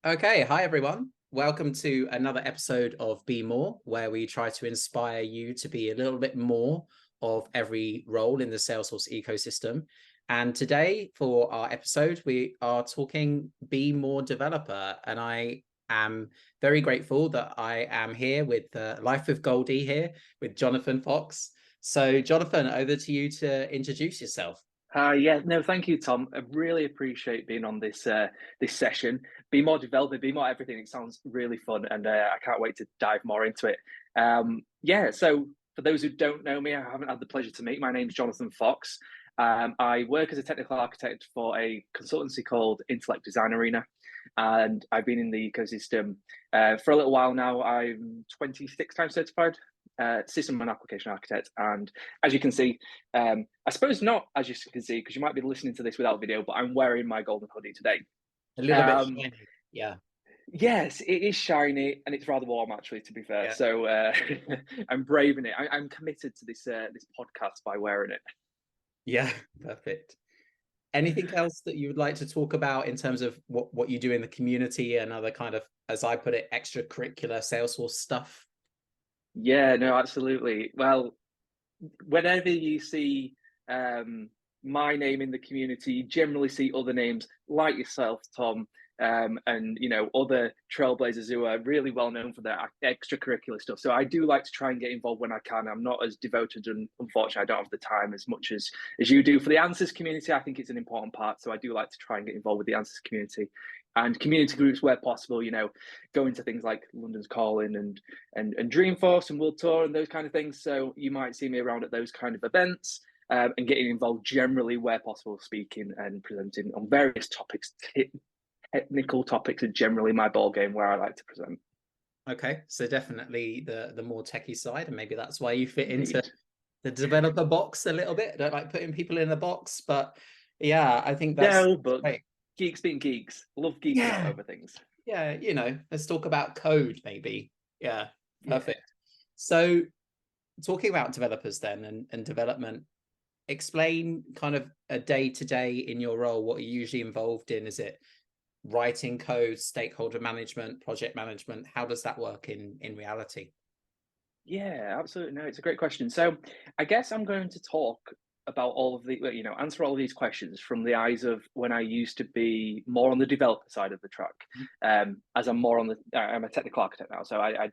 Okay, hi everyone. Welcome to another episode of Be More, where we try to inspire you to be a little bit more of every role in the Salesforce ecosystem. And today, for our episode, we are talking Be More Developer. And I am very grateful that I am here with Life with Goldie here with Jonathan Fox. So, Jonathan, over to you to introduce yourself. Thank you, Tom. I really appreciate being on this session. Be more developer, be more everything. It sounds really fun, and I can't wait to dive more into it. So for those who don't know me, I haven't had the pleasure to meet. My name's Jonathan Fox. I work as a technical architect for a consultancy called Intellect Design Arena, and I've been in the ecosystem for a little while now. I'm 26 times certified system and application architect, and as you can see, I suppose not as you can see because you might be listening to this without video, but I'm wearing my golden hoodie today. A little bit Um, shiny. Yeah. yes, it is shiny and it's rather warm, actually, to be fair. Yeah. So I'm braving it. I'm committed to this podcast by wearing it. Yeah. Perfect. Anything else that you would like to talk about in terms of what you do in the community and other kind of, as I put it, extracurricular Salesforce stuff? Yeah, no, absolutely. Well, whenever you see my name in the community, you generally see other names like yourself, Tom, and other trailblazers who are really well known for their extracurricular stuff. So I do like to try and get involved when I can. I'm not as devoted, and unfortunately, I don't have the time as much as you do for the Answers community. I think it's an important part, so I do like to try and get involved with the Answers community and community groups where possible. Going to things like London's Calling and Dreamforce and World Tour and those kind of things. So you might see me around at those kind of events. And getting involved generally where possible, speaking and presenting on various topics. Technical topics are generally my ball game where I like to present. Okay, so definitely the more techie side, and maybe that's why you fit into Indeed. the developer box a little bit. I don't like putting people in a box, but yeah, I think that's No, but great. geeks being geeks. Love geeking out Yeah, over things. yeah, let's talk about code maybe. Yeah, Yeah. perfect. So talking about developers then and development, explain kind of a day to day in your role, what you're usually involved in. Is it writing code, stakeholder management, project management? How does that work in reality? Yeah, absolutely. No, it's a great question. So I guess I'm going to talk about all of answer all of these questions from the eyes of when I used to be more on the developer side of the track. As I'm a technical architect now, so I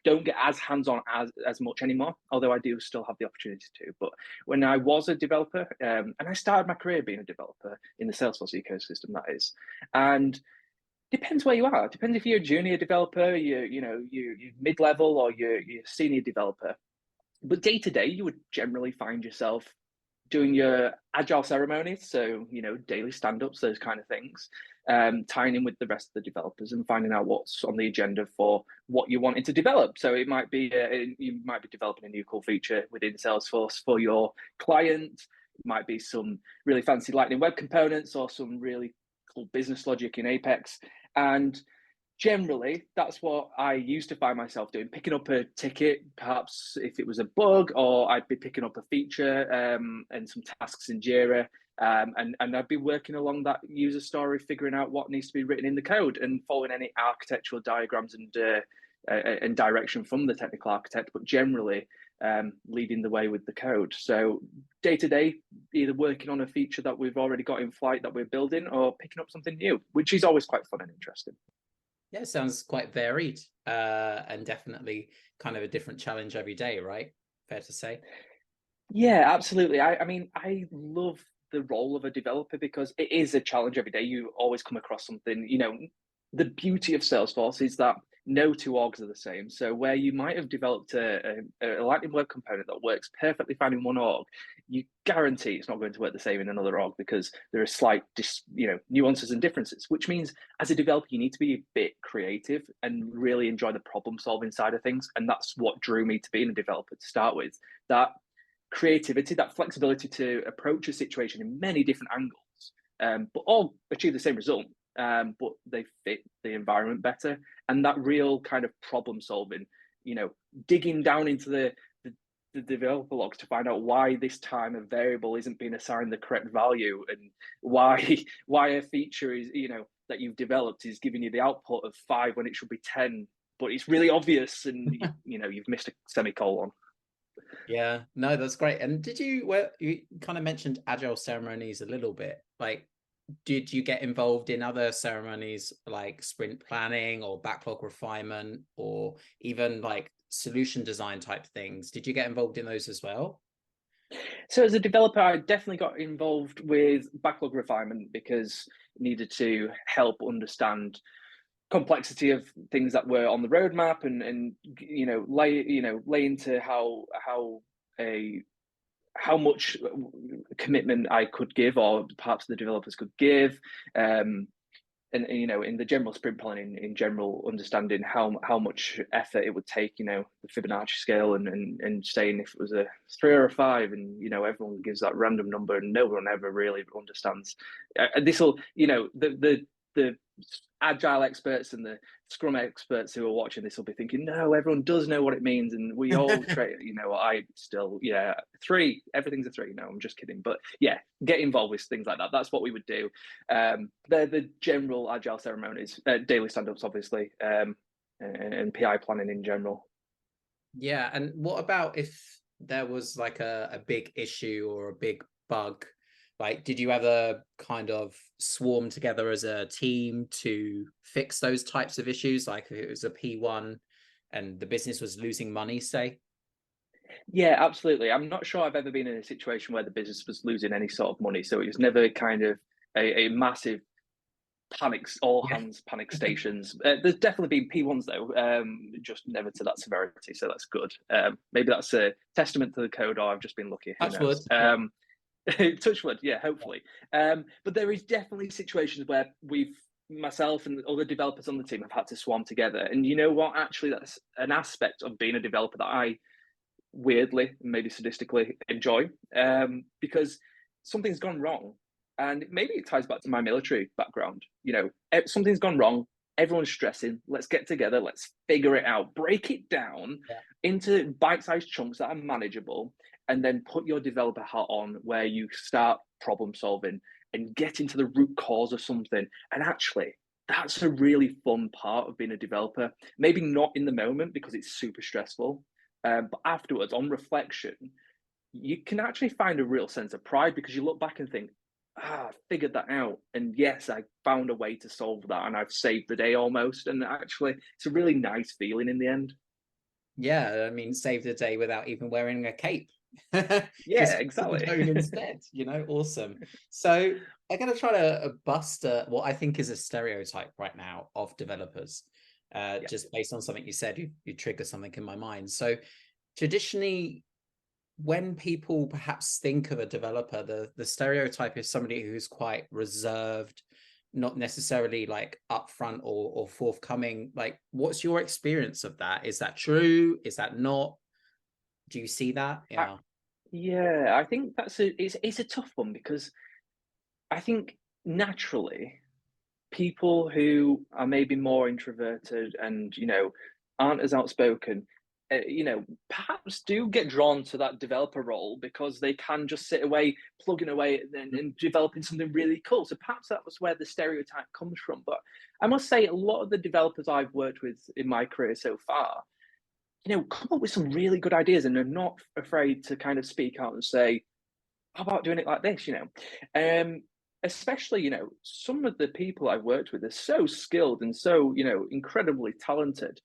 don't get as hands-on as much anymore, although I do still have the opportunity to. But when I was a developer, and I started my career being a developer in the Salesforce ecosystem, that is, and depends where you are. It depends if you're a junior developer, you're mid-level, or you're a senior developer. But day to day, you would generally find yourself doing your agile ceremonies, so daily stand-ups, those kind of things, tying in with the rest of the developers and finding out what's on the agenda for what you're wanting to develop. So it might be you might be developing a new cool feature within Salesforce for your client. It might be some really fancy Lightning Web Components or some really cool business logic in Apex. And generally, that's what I used to find myself doing, picking up a ticket, perhaps if it was a bug, or I'd be picking up a feature and some tasks in Jira. And I'd be working along that user story, figuring out what needs to be written in the code and following any architectural diagrams and direction from the technical architect, but generally leading the way with the code. So day to day, either working on a feature that we've already got in flight that we're building or picking up something new, which is always quite fun and interesting. Yeah, it sounds quite varied, and definitely kind of a different challenge every day, right? Fair to say. Yeah, absolutely. I mean, I love the role of a developer because it is a challenge every day. You always come across something. The beauty of Salesforce is that no two orgs are the same. So where you might have developed a Lightning Web component that works perfectly fine in one org, you guarantee it's not going to work the same in another org because there are slight, nuances and differences. Which means, as a developer, you need to be a bit creative and really enjoy the problem-solving side of things. And that's what drew me to being a developer to start with. That creativity, that flexibility to approach a situation in many different angles, but all achieve the same result, but they fit the environment better. And that real kind of problem solving, digging down into the developer logs to find out why this time a variable isn't being assigned the correct value and why a feature is, that you've developed is giving you the output of 5 when it should be 10, but it's really obvious, and you've missed a semicolon. Yeah, no, that's great. And you kind of mentioned agile ceremonies a little bit. Like, did you get involved in other ceremonies like sprint planning or backlog refinement or even like solution design type things? Did you get involved in those as well? So as a developer, I definitely got involved with backlog refinement because it needed to help understand complexity of things that were on the roadmap, and lay into a how much commitment I could give, or perhaps the developers could give, and in the general sprint planning, in general understanding how much effort it would take, the Fibonacci scale, and saying if it was a 3 or a 5, and everyone gives that random number and no one ever really understands. This will, the agile experts and the scrum experts who are watching this will be thinking, no, everyone does know what it means, and we all trade. I still, 3, everything's a 3. No, I'm just kidding. But yeah, get involved with things like that. That's what we would do. They're the general agile ceremonies, daily stand-ups, obviously, and PI planning in general. Yeah, and what about if there was like a big issue or a big bug? Like, did you ever kind of swarm together as a team to fix those types of issues? Like if it was a P1 and the business was losing money, say? Yeah, absolutely. I'm not sure I've ever been in a situation where the business was losing any sort of money, so it was never kind of a massive panics, all Yeah, hands panic stations. There's definitely been P1s though, just never to that severity, so that's good. Maybe that's a testament to the code, or I've just been lucky. Who touch wood. knows? Touch wood, yeah, hopefully. But there is definitely situations where myself and other developers on the team have had to swarm together. And you know what? Actually, that's an aspect of being a developer that I weirdly, maybe sadistically, enjoy, because something's gone wrong. And maybe it ties back to my military background. Something's gone wrong. Everyone's stressing. Let's get together. Let's figure it out. Break it down Yeah. into bite-sized chunks that are manageable, and then put your developer hat on, where you start problem solving and get into the root cause of something. And actually, that's a really fun part of being a developer. Maybe not in the moment because it's super stressful, but afterwards, on reflection, you can actually find a real sense of pride because you look back and think, I figured that out. And yes, I found a way to solve that, and I've saved the day almost. And actually, it's a really nice feeling in the end. Yeah, I mean, save the day without even wearing a cape. Yeah, Just pick up the exactly. phone instead, awesome. So I'm going to try to bust what I think is a stereotype right now of developers. Yeah. Just based on something you said, you trigger something in my mind. So traditionally, when people perhaps think of a developer, the stereotype is somebody who's quite reserved, not necessarily like upfront or forthcoming. Like, what's your experience of that? Is that true? Is that not? Do you see that? I, Yeah. yeah, I think it's a tough one because I think naturally people who are maybe more introverted and aren't as outspoken, perhaps do get drawn to that developer role because they can just sit away plugging away and developing something really cool. So perhaps that was where the stereotype comes from. But I must say, a lot of the developers I've worked with in my career so far, come up with some really good ideas and are not afraid to kind of speak out and say, how about doing it like this? Especially, some of the people I've worked with are so skilled and so, incredibly talented.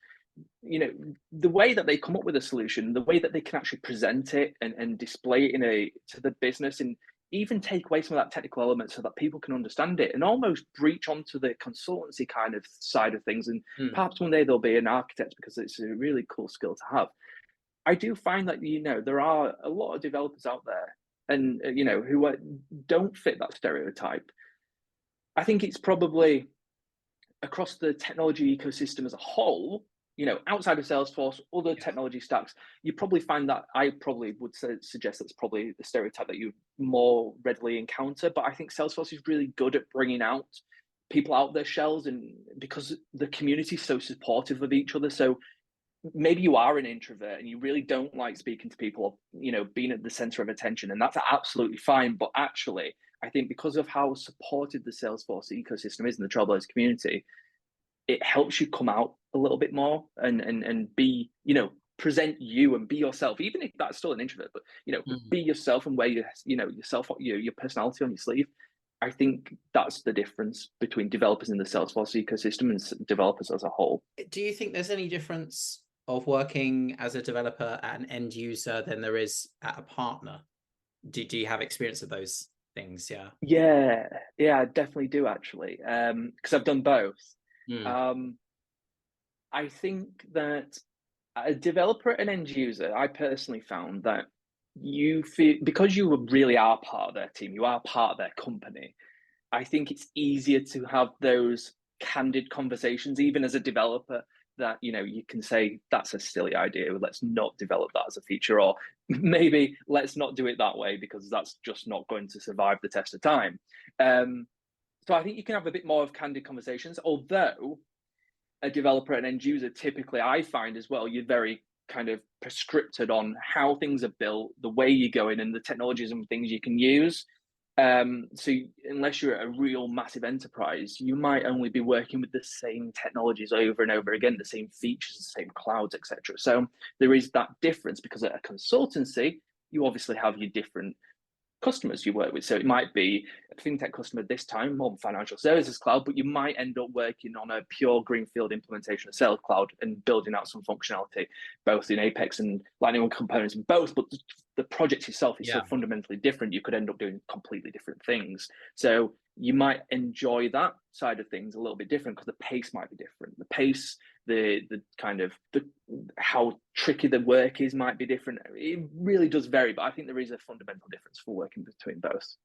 The way that they come up with a solution, the way that they can actually present it and display it to the business, and even take away some of that technical element so that people can understand it, and almost breach onto the consultancy kind of side of things. And Mm. perhaps one day they'll be an architect because it's a really cool skill to have. I do find that there are a lot of developers out there, and who don't fit that stereotype. I think it's probably across the technology ecosystem as a whole. Outside of Salesforce, other Yeah. technology stacks, you probably find that I probably would suggest that's probably the stereotype that you more readily encounter. But I think Salesforce is really good at bringing out people out of their shells, and because the community is so supportive of each other. So maybe you are an introvert and you really don't like speaking to people, being at the center of attention, and that's absolutely fine. But actually, I think because of how supported the Salesforce ecosystem is in the Trailblazer community, it helps you come out a little bit more and be, present you and be yourself, even if that's still an introvert, but be yourself and wear your personality on your sleeve. I think that's the difference between developers in the Salesforce ecosystem and developers as a whole. Do you think there's any difference of working as a developer at an end user than there is at a partner? Do you have experience of those things? Yeah, I definitely do actually, because I've done both. I think that a developer and end user, I personally found that you feel, because you really are part of their team, you are part of their company. I think it's easier to have those candid conversations, even as a developer, that you can say that's a silly idea, let's not develop that as a feature, or maybe let's not do it that way because that's just not going to survive the test of time. So I think you can have a bit more of candid conversations, although a developer and end user, typically I find as well, you're very kind of prescripted on how things are built, the way you go in, and the technologies and things you can use. So unless you're a real massive enterprise, you might only be working with the same technologies over and over again, the same features, the same clouds, etc. So there is that difference, because at a consultancy, you obviously have your different customers you work with. So it might be a fintech customer this time, more financial services cloud, but you might end up working on a pure greenfield implementation of Sales Cloud and building out some functionality, both in Apex and Lightning components in both. But the project itself is so fundamentally different, you could end up doing completely different things. So you might enjoy that side of things a little bit different because the pace might be different. The pace, the kind of how tricky the work is might be different. It really does vary, but I think there is a fundamental difference for working between both.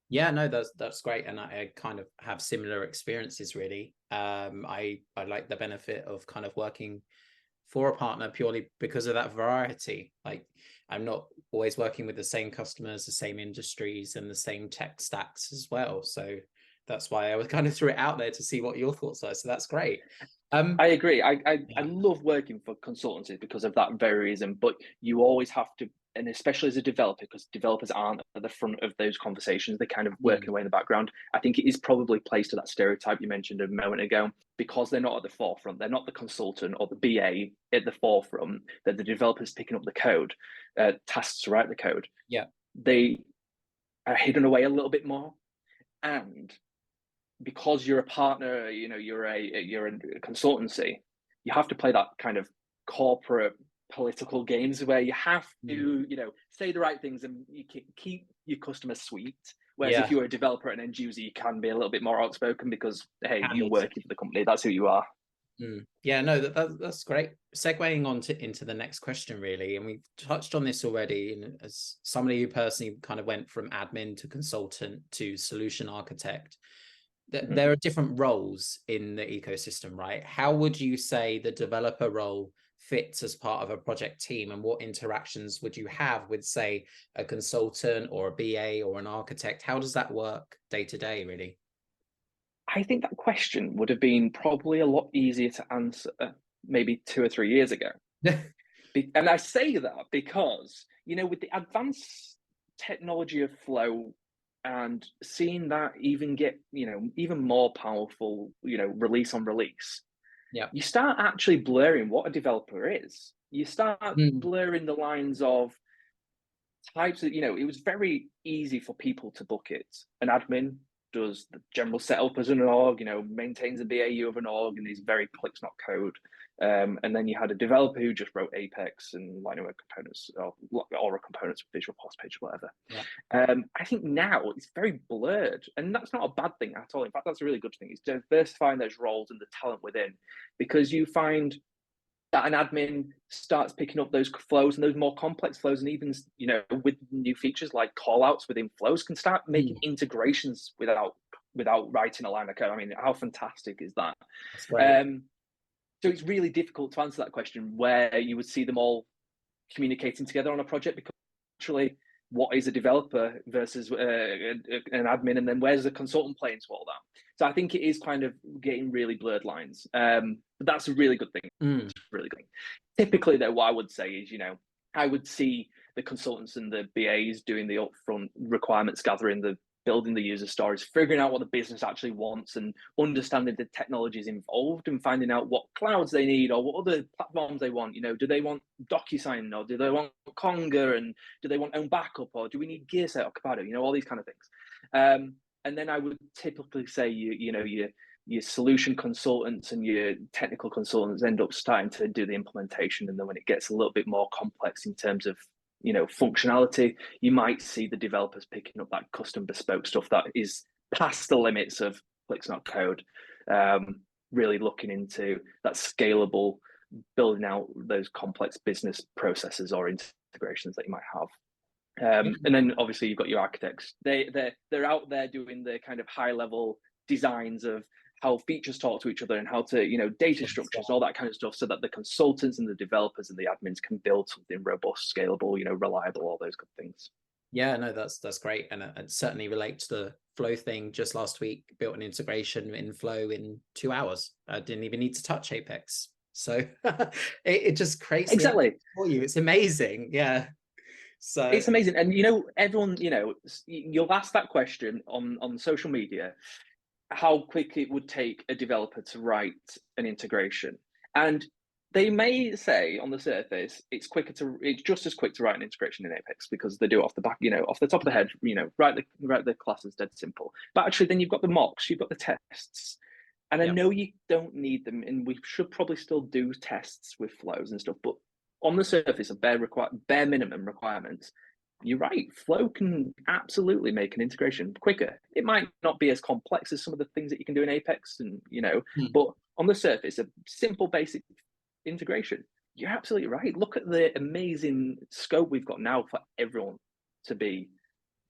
Yeah, no, that's great, and I kind of have similar experiences really. I like the benefit of kind of working for a partner purely because of that variety. Like, I'm not always working with the same customers, the same industries, and the same tech stacks as well. So that's why I was kind of threw it out there to see what your thoughts are. So that's great. I agree. I love working for consultancies because of that very reason. But you always have to, and especially as a developer, because developers aren't at the front of those conversations, they're kind of working away in the background. I think it is probably placed to that stereotype you mentioned a moment ago, because they're not at the forefront. They're not the consultant or the BA at the forefront. That the developers picking up the code, tasks to write the code. Yeah, they are hidden away a little bit more, and because you're a partner, you're a consultancy, you have to play that kind of corporate political games where you have to, say the right things and you can keep your customers sweet. Whereas if you're a developer and end user, you can be a little bit more outspoken because, hey, you're working for the company. That's who you are. Yeah, no, that's great. Segueing on into the next question, really, and we've touched on this already. And as somebody who personally kind of went from admin to consultant to solution architect, there are different roles in the ecosystem, right? How would you say the developer role fits as part of a project team, and what interactions would you have with, say, a consultant or a BA or an architect? How does that work day to day, really? I think that question would have been probably a lot easier to answer maybe 2 or 3 years ago. And I say that because, with the advanced technology of Flow and seeing that even get, even more powerful, release on release, you start actually blurring what a developer is. You start blurring the lines of types of, it was very easy for people to bucket. An admin does the general setup as an org, maintains a BAU of an org, and is very clicks not code. And then you had a developer who just wrote Apex and Lightning components, or Aura components, Visual Post Page, whatever. I think now it's very blurred, and that's not a bad thing at all. In fact, that's a really good thing. It's diversifying those roles and the talent within, because you find that an admin starts picking up those flows and those more complex flows, and even with new features like callouts within flows, can start making integrations without writing a line of code. I mean, how fantastic is that? That's great. So it's really difficult to answer that question where you would see them all communicating together on a project, because actually, what is a developer versus an admin, and then where's the consultant playing into all that? So I think it is kind of getting really blurred lines, but that's a really good thing. It's really good. Typically, though, what I would say is, I would see the consultants and the BAs doing the upfront requirements gathering, the building the user stories, figuring out what the business actually wants, and understanding the technologies involved, and finding out what clouds they need or what other platforms they want. Do they want DocuSign, or do they want Conga, and do they want own backup, or do we need Gearset or Capado? All these kind of things. And then I would typically say your solution consultants and your technical consultants end up starting to do the implementation. And then when it gets a little bit more complex in terms of functionality, you might see the developers picking up that custom bespoke stuff that is past the limits of clicks not code, really looking into that scalable, building out those complex business processes or integrations that you might have. And then obviously you've got your architects. They're out there doing the kind of high level designs of how features talk to each other and how to, data structures, all that kind of stuff, so that the consultants and the developers and the admins can build something robust, scalable, reliable, all those good things. Yeah, no, that's great. And it certainly relates to the Flow thing. Just last week, built an integration in Flow in 2 hours. I didn't even need to touch Apex. So it just creates exactly for you. It's amazing. Yeah. So it's amazing. And everyone, you'll ask that question on social media, how quick it would take a developer to write an integration. And they may say on the surface, it's just as quick to write an integration in Apex because they do it off the back, off the top of the head, write the class is dead simple. But actually then you've got the mocks, you've got the tests. And I know you don't need them, and we should probably still do tests with flows and stuff, but on the surface of bare minimum requirements, you're right, Flow can absolutely make an integration quicker. It might not be as complex as some of the things that you can do in Apex, and but on the surface, a simple basic integration, you're absolutely right. Look at the amazing scope we've got now for everyone to be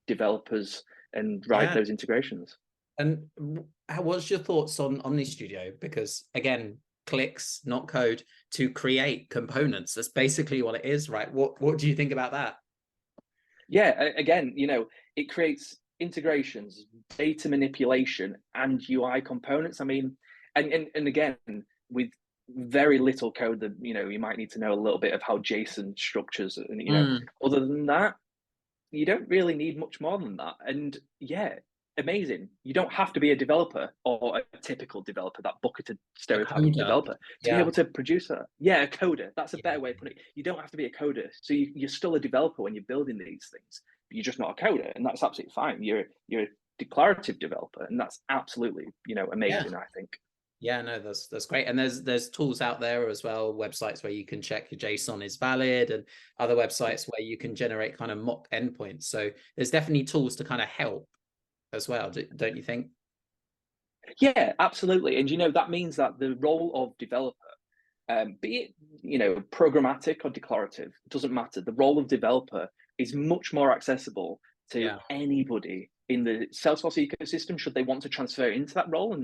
developers and write those integrations. And what's your thoughts on OmniStudio? Because again, clicks, not code, to create components. That's basically what it is, right? What do you think about that? Yeah, again, it creates integrations, data manipulation, and UI components. I mean, and again, with very little code that you might need to know a little bit of how JSON structures, and other than that, you don't really need much more than that. And yeah, amazing. You don't have to be a developer or a typical developer, that bucketed stereotype developer, to be able to produce that. Yeah, a coder. That's a better way of putting it. You don't have to be a coder. So you're still a developer when you're building these things. But you're just not a coder, and that's absolutely fine. You're a declarative developer, and that's absolutely amazing. I think. Yeah, no, that's great. And there's tools out there as well, websites where you can check your JSON is valid, and other websites where you can generate kind of mock endpoints. So there's definitely tools to kind of help as well, don't you think? Yeah, absolutely. And that means that the role of developer, be it programmatic or declarative, doesn't matter. The role of developer is much more accessible to anybody in the Salesforce ecosystem, should they want to transfer into that role and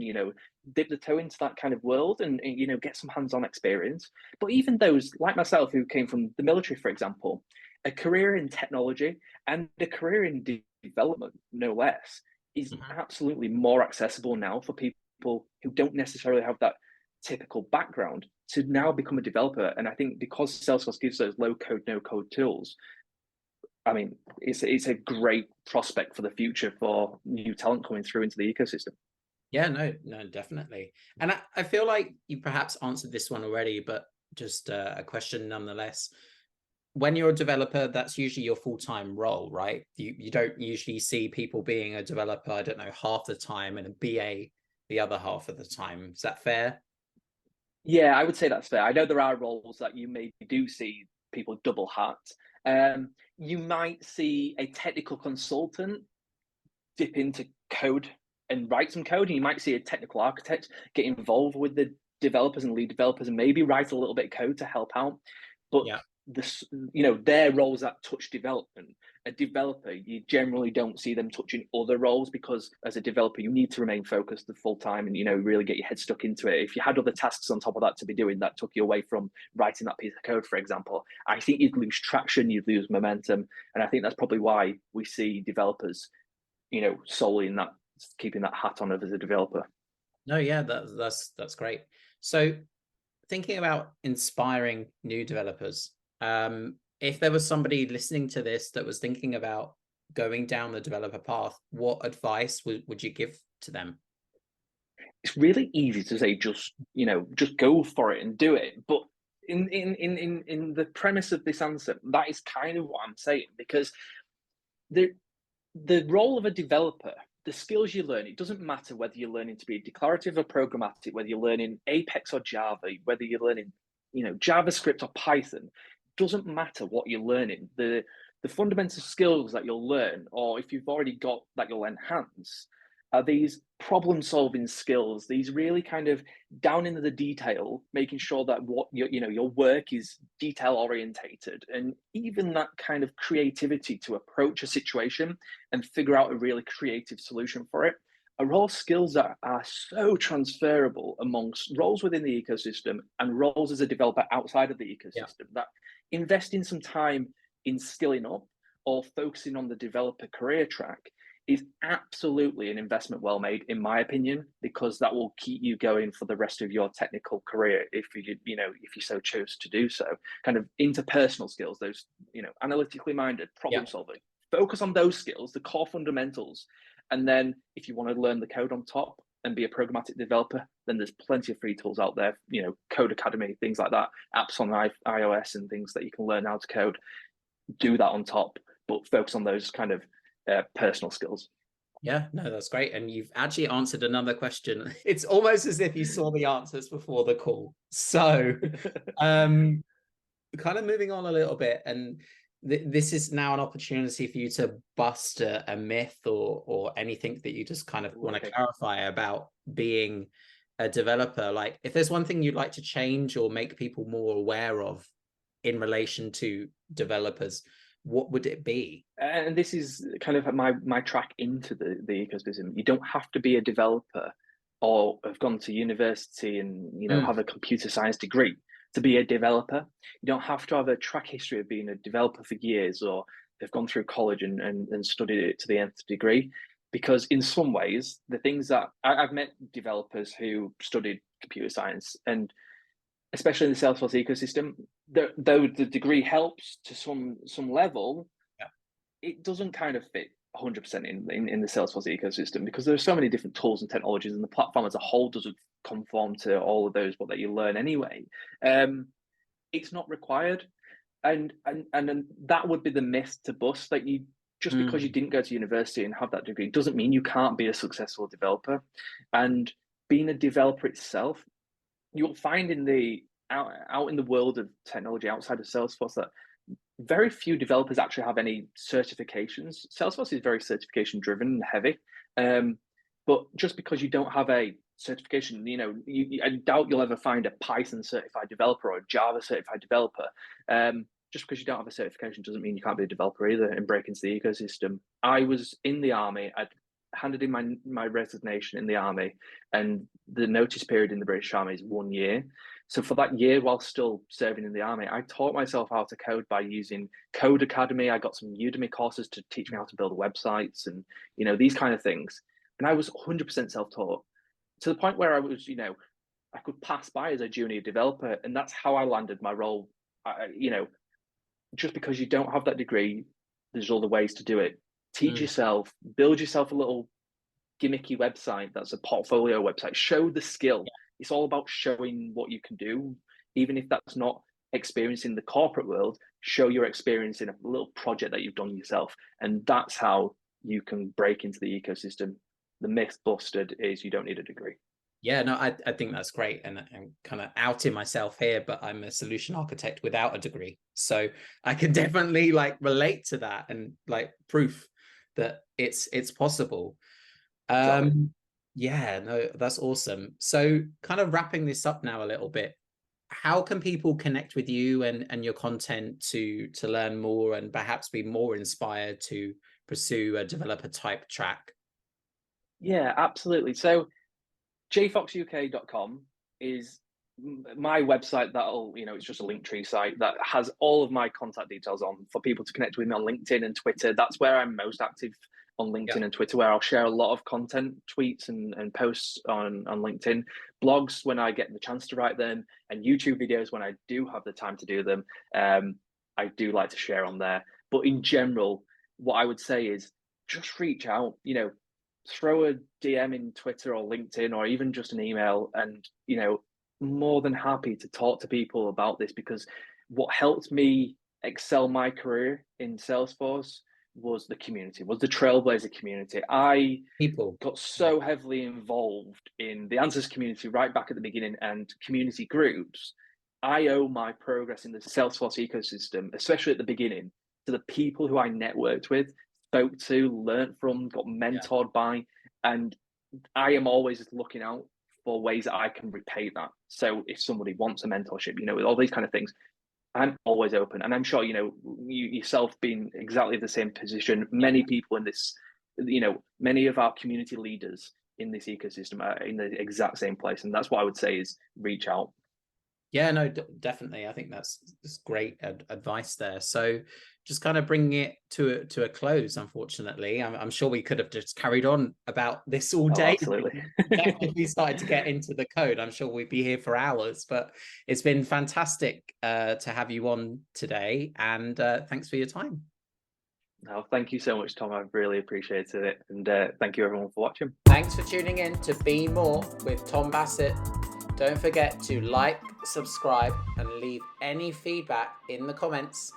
dip the toe into that kind of world and get some hands-on experience. But even those like myself who came from the military, for example, a career in technology and a career in development, no less, is absolutely more accessible now for people who don't necessarily have that typical background to now become a developer. And I think because Salesforce gives those low code, no code tools, I mean, it's a great prospect for the future for new talent coming through into the ecosystem. Yeah, no, definitely. And I feel like you perhaps answered this one already, but just a question nonetheless. When you're a developer, that's usually your full-time role, right? You don't usually see people being a developer, I don't know, half the time, and a BA the other half of the time. Is that fair? Yeah, I would say that's fair. I know there are roles that you maybe do see people double hat. You might see a technical consultant dip into code and write some code, and you might see a technical architect get involved with the developers and lead developers and maybe write a little bit of code to help out. But their roles that touch development. A developer, you generally don't see them touching other roles, because as a developer, you need to remain focused the full time and really get your head stuck into it. If you had other tasks on top of that to be doing that took you away from writing that piece of code, for example, I think you'd lose traction, you'd lose momentum. And I think that's probably why we see developers, solely in that, keeping that hat on as a developer. No, yeah, that's great. So thinking about inspiring new developers, if there was somebody listening to this that was thinking about going down the developer path, what advice would you give to them? It's really easy to say just go for it and do it, but in the premise of this answer, that is kind of what I'm saying, because the role of a developer, the skills you learn, it doesn't matter whether you're learning to be declarative or programmatic, whether you're learning Apex or Java, whether you're learning JavaScript or Python. It doesn't matter what you're learning. The fundamental skills that you'll learn, or if you've already got that, you'll enhance, are these problem solving skills, these really kind of down into the detail, making sure that what your work is detail orientated, and even that kind of creativity to approach a situation and figure out a really creative solution for it, are all skills that are so transferable amongst roles within the ecosystem and roles as a developer outside of the ecosystem, that investing some time in skilling up or focusing on the developer career track is absolutely an investment well made, in my opinion, because that will keep you going for the rest of your technical career if you so choose to do so. Kind of interpersonal skills, those analytically minded, problem solving. Focus on those skills, the core fundamentals, and then if you want to learn the code on top and be a programmatic developer, then there's plenty of free tools out there. Code Academy, things like that, apps on iOS and things that you can learn how to code. Do that on top, but focus on those kind of personal skills. Yeah, no, that's great. And you've actually answered another question. It's almost as if you saw the answers before the call. So kind of moving on a little bit, and this is now an opportunity for you to bust a myth or anything that you just kind of want to clarify about being a developer. Like, if there's one thing you'd like to change or make people more aware of in relation to developers, what would it be? And this is kind of my track into the ecosystem. You don't have to be a developer or have gone to university and have a computer science degree to be a developer. You don't have to have a track history of being a developer for years, or have gone through college and studied it to the nth degree. Because in some ways, the things that I've met developers who studied computer science, and especially in the Salesforce ecosystem, though the degree helps to some level, it doesn't kind of fit 100% in the Salesforce ecosystem, because there are so many different tools and technologies, and the platform as a whole doesn't conform to all of those, but that you learn anyway. It's not required, and that would be the myth to bust. That you just because you didn't go to university and have that degree doesn't mean you can't be a successful developer. And being a developer itself, you'll find out in the world of technology outside of Salesforce that very few developers actually have any certifications. Salesforce is very certification driven and heavy, but just because you don't have a certification, I doubt you'll ever find a Python certified developer or a Java certified developer. Just because you don't have a certification doesn't mean you can't be a developer either and break into the ecosystem. I was in the army. I'd handed in my resignation in the army, and the notice period in the British Army is 1 year. So for that year, while still serving in the army, I taught myself how to code by using Code Academy. I got some Udemy courses to teach me how to build websites and these kind of things. And I was 100% self-taught, to the point where I was I could pass by as a junior developer, and that's how I landed my role. Just because you don't have that degree, there's other ways to do it. Teach yourself, build yourself a little gimmicky website that's a portfolio website. Show the skill. It's all about showing what you can do, even if that's not experience in the corporate world. Show your experience in a little project that you've done yourself, and that's how you can break into the ecosystem. The myth busted is you don't need a degree. Yeah, no, I think that's great. And I'm kind of outing myself here, but I'm a solution architect without a degree. So I can definitely relate to that, and proof that it's possible. Exactly. Yeah, no, that's awesome. So kind of wrapping this up now a little bit, how can people connect with you and your content to learn more and perhaps be more inspired to pursue a developer type track? Yeah, absolutely. So jfoxuk.com is my website. That'll it's just a link tree site that has all of my contact details on for people to connect with me on LinkedIn and Twitter. That's where I'm most active, on LinkedIn and Twitter, where I'll share a lot of content, tweets and posts on LinkedIn, blogs when I get the chance to write them, and YouTube videos when I do have the time to do them. I do like to share on there. But in general, what I would say is just reach out, throw a DM in Twitter or LinkedIn or even just an email, and, more than happy to talk to people about this, because what helped me excel my career in Salesforce was the community, was the Trailblazer community. I People. got so heavily involved in the Answers community right back at the beginning and community groups. I owe my progress in the Salesforce ecosystem, especially at the beginning, to the people who I networked with, spoke to, learned from, got Yeah. mentored by, and I am always looking out for ways that I can repay that. So if somebody wants a mentorship, with all these kind of things, I'm always open. And I'm sure, you yourself being exactly the same position, Yeah. many people in this, many of our community leaders in this ecosystem are in the exact same place. And that's what I would say is reach out. Yeah, no, definitely. I think that's great advice there. So, just kind of bringing it to a close. Unfortunately, I'm sure we could have just carried on about this all Oh, day. absolutely. Definitely, if we started to get into the code, I'm sure we'd be here for hours. But it's been fantastic to have you on today, and thanks for your time. No, thank you so much, Tom. I've really appreciated it. And thank you, everyone, for watching. Thanks for tuning in to Be More with Tom Bassett. Don't forget to like, subscribe, and leave any feedback in the comments.